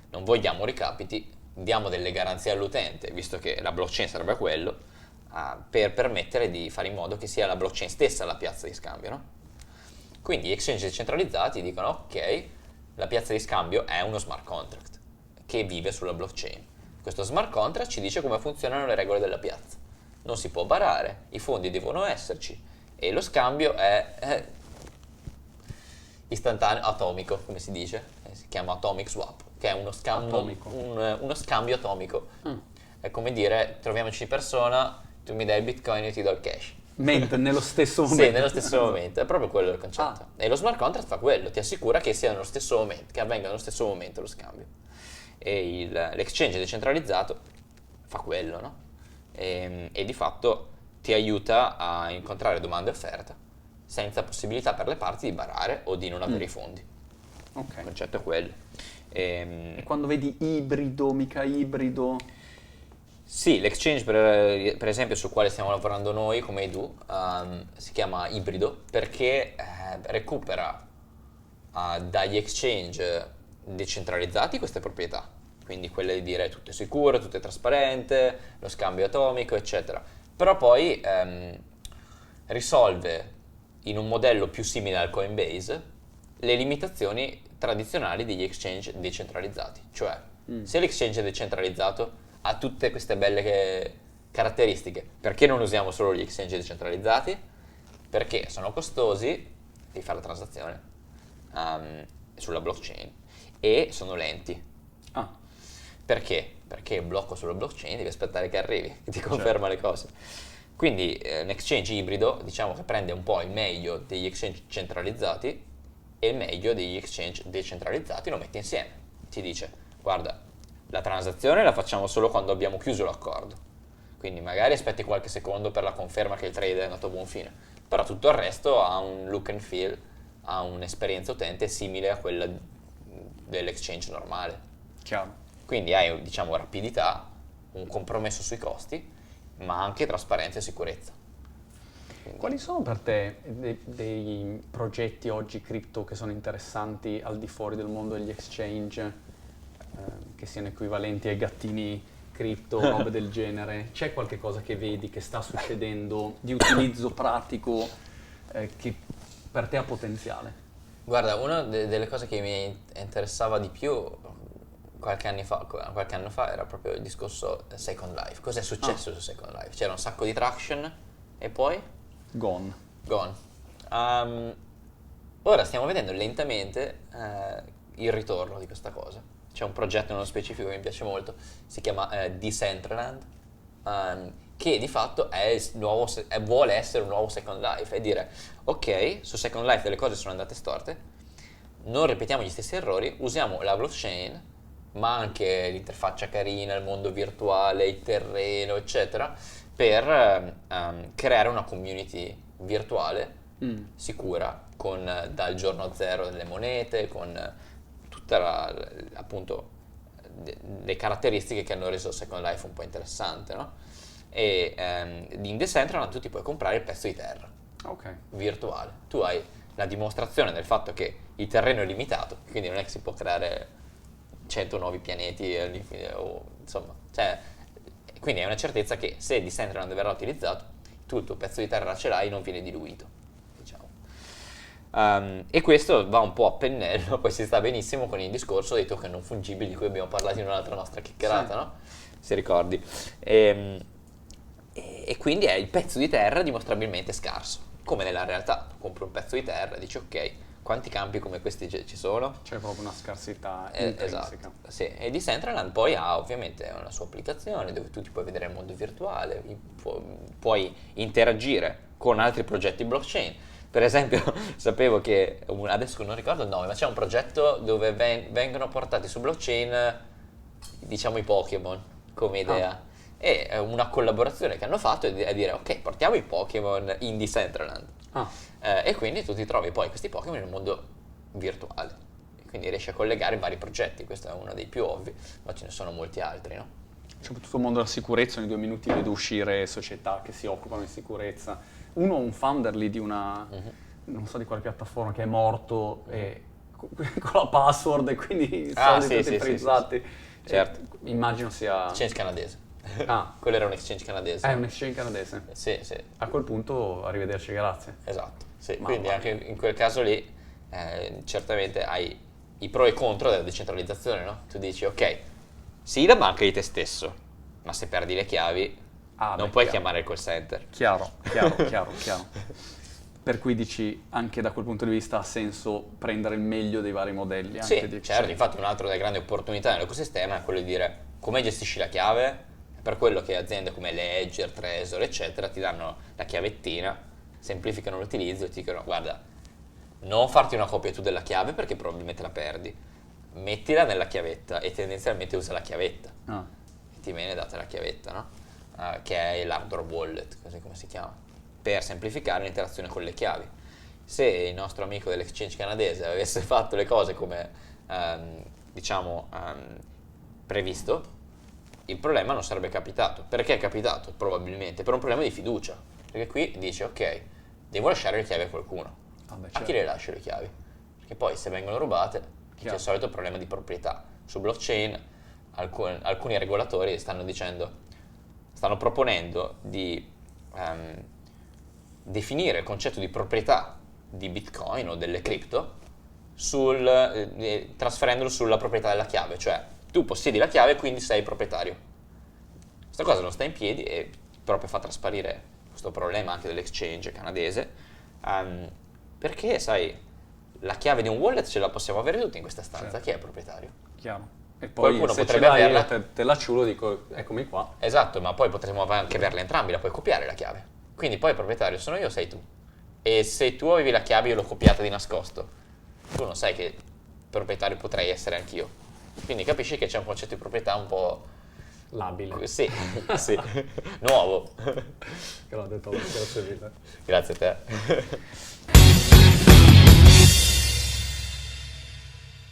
Speaker 2: non vogliamo ricapiti, diamo delle garanzie all'utente, visto che la blockchain serve a quello, per permettere di fare in modo che sia la blockchain stessa la piazza di scambio, no? Quindi gli exchange decentralizzati dicono ok, la piazza di scambio è uno smart contract che vive sulla blockchain. Questo smart contract ci dice come funzionano le regole della piazza. Non si può barare, i fondi devono esserci e lo scambio è istantaneo, atomico, come si dice, si chiama atomic swap, che è uno scambio atomico. È come dire, troviamoci di persona, tu mi dai il bitcoin e io ti do il cash.
Speaker 1: Nello stesso momento.
Speaker 2: Sì, nello stesso momento, è proprio quello il concetto. E lo smart contract fa quello, ti assicura che sia nello stesso momento, che avvenga nello stesso momento lo scambio. E l'exchange decentralizzato fa quello, no? E di fatto ti aiuta a incontrare domanda e offerta senza possibilità per le parti di barare o di non avere i fondi.
Speaker 1: Ok.
Speaker 2: Il concetto è quello.
Speaker 1: E quando vedi ibrido, mica ibrido...
Speaker 2: Sì, l'exchange per esempio sul quale stiamo lavorando noi come edu si chiama ibrido perché recupera dagli exchange decentralizzati queste proprietà, quindi quelle di dire tutto è sicuro, tutto è trasparente, lo scambio è atomico, eccetera. Però poi risolve in un modello più simile al Coinbase le limitazioni tradizionali degli exchange decentralizzati, cioè se l'exchange è decentralizzato ha tutte queste belle caratteristiche, perché non usiamo solo gli exchange decentralizzati? Perché sono costosi, devi fare la transazione sulla blockchain e sono lenti. Perché? Perché il blocco sulla blockchain devi aspettare che arrivi, che ti conferma le cose. Quindi un exchange ibrido diciamo che prende un po' il meglio degli exchange centralizzati e il meglio degli exchange decentralizzati, lo mette insieme. Ti dice, guarda, la transazione la facciamo solo quando abbiamo chiuso l'accordo, quindi magari aspetti qualche secondo per la conferma che il trade è andato a buon fine, però tutto il resto ha un look and feel, ha un'esperienza utente simile a quella dell'exchange normale.
Speaker 1: Chiaro.
Speaker 2: Quindi hai, diciamo, rapidità, un compromesso sui costi, ma anche trasparenza e sicurezza.
Speaker 1: Quali sono per te dei progetti oggi cripto che sono interessanti al di fuori del mondo degli exchange, che siano equivalenti ai gattini cripto, robe del genere? C'è qualche cosa che vedi che sta succedendo di utilizzo pratico che per te ha potenziale?
Speaker 2: Guarda, una delle cose che mi interessava di più qualche anno fa era proprio il discorso Second Life. Cos'è successo su Second Life? C'era un sacco di traction e poi?
Speaker 1: Gone.
Speaker 2: Ora stiamo vedendo lentamente il ritorno di questa cosa. C'è un progetto nello specifico che mi piace molto, si chiama Decentraland, che di fatto vuole essere un nuovo Second Life e dire ok, su Second Life delle cose sono andate storte, non ripetiamo gli stessi errori, usiamo la blockchain, ma anche l'interfaccia carina, il mondo virtuale, il terreno, eccetera, per creare una community virtuale sicura, dal giorno zero delle monete, con appunto le caratteristiche che hanno reso Second Life un po' interessante, no? E in Decentraland tu ti puoi comprare il pezzo di terra virtuale. Tu hai la dimostrazione del fatto che il terreno è limitato, quindi non è che si può creare 100 nuovi pianeti all'infinito, insomma, cioè, quindi è una certezza che se Decentraland verrà utilizzato, tu il tuo pezzo di terra ce l'hai, non viene diluito, diciamo. E questo va un po' a pennello, poi si sta benissimo con il discorso dei token non fungibili di cui abbiamo parlato in un'altra nostra chiacchierata,
Speaker 1: Sì.
Speaker 2: no? Se ricordi. E quindi è il pezzo di terra dimostrabilmente scarso, come nella realtà. Tu compri un pezzo di terra e dici ok, quanti campi come questi ci sono?
Speaker 1: C'è proprio una scarsità intrinseca.
Speaker 2: Esatto, sì. E Decentraland poi ha ovviamente una sua applicazione dove tu ti puoi vedere il mondo virtuale, puoi interagire con altri progetti blockchain. Per esempio, sapevo che, adesso non ricordo il nome, ma c'è un progetto dove vengono portati su blockchain, diciamo, i Pokémon come idea. E è una collaborazione che hanno fatto è dire ok, portiamo i Pokémon in Decentraland. E quindi tu ti trovi poi questi Pokémon nel mondo virtuale. E quindi riesci a collegare vari progetti, questo è uno dei più ovvi, ma ce ne sono molti altri, no?
Speaker 1: C'è tutto il mondo della sicurezza, ogni 2 minuti vedo uscire società che si occupano di sicurezza. Un founder lì di una, non so di quale piattaforma, che è morto e con la password e quindi i soldi tutti
Speaker 2: sì,
Speaker 1: frizzati.
Speaker 2: Certo.
Speaker 1: Immagino sia...
Speaker 2: Exchange canadese.
Speaker 1: Ah,
Speaker 2: Quello era un exchange canadese.
Speaker 1: è un exchange canadese.
Speaker 2: Sì, sì,
Speaker 1: A quel punto, arrivederci, grazie.
Speaker 2: esatto. Sì.
Speaker 1: Mamma
Speaker 2: Quindi
Speaker 1: mia.
Speaker 2: anche in quel caso lì certamente hai i pro e i contro della decentralizzazione, no? Tu dici ok, sii la banca di te stesso, ma se perdi le chiavi non puoi chiamare il call center.
Speaker 1: Chiaro. Per cui dici, anche da quel punto di vista ha senso prendere il meglio dei vari modelli. Anche
Speaker 2: Sì,
Speaker 1: di...
Speaker 2: certo, infatti un'altra delle grandi opportunità nell'ecosistema è quello di dire come gestisci la chiave, per quello che aziende come Ledger, Trezor, eccetera, ti danno la chiavettina, semplificano l'utilizzo e ti dicono guarda, non farti una copia tu della chiave perché probabilmente la perdi, mettila nella chiavetta e tendenzialmente usa la chiavetta,
Speaker 1: Ah,
Speaker 2: e ti viene data la chiavetta, no? Che è l'hardware wallet, così come si chiama, per semplificare l'interazione con le chiavi. Se il nostro amico dell'exchange canadese avesse fatto le cose come previsto, il problema non sarebbe capitato. Perché è capitato? Probabilmente per un problema di fiducia, perché qui dice ok, devo lasciare le chiavi a qualcuno.
Speaker 1: vabbè,
Speaker 2: A
Speaker 1: certo.
Speaker 2: chi le lascio le chiavi? Perché poi se vengono rubate c'è
Speaker 1: Chiaro.
Speaker 2: il solito problema di proprietà. Su blockchain alcuni regolatori stanno proponendo di definire il concetto di proprietà di Bitcoin o delle cripto trasferendolo sulla proprietà della chiave, cioè tu possiedi la chiave e quindi sei proprietario. Questa cosa non sta in piedi e proprio fa trasparire questo problema anche dell'exchange canadese, perché sai, la chiave di un wallet ce la possiamo avere tutti in questa stanza,
Speaker 1: Certo.
Speaker 2: Chi è il proprietario?
Speaker 1: Chiaro. E poi
Speaker 2: Qualcuno
Speaker 1: se ce
Speaker 2: potrebbe
Speaker 1: l'hai
Speaker 2: averla.
Speaker 1: io te la ciulo, dico eccomi qua.
Speaker 2: Esatto, ma poi potremmo anche averla entrambi, la puoi copiare la chiave. Quindi poi il proprietario sono io o sei tu. E se tu avevi la chiave io l'ho copiata di nascosto, tu non sai che proprietario potrei essere anch'io. Quindi capisci che c'è un concetto di proprietà un po'...
Speaker 1: Labile.
Speaker 2: Sì, sì, nuovo.
Speaker 1: Grazie mille.
Speaker 2: Grazie a te.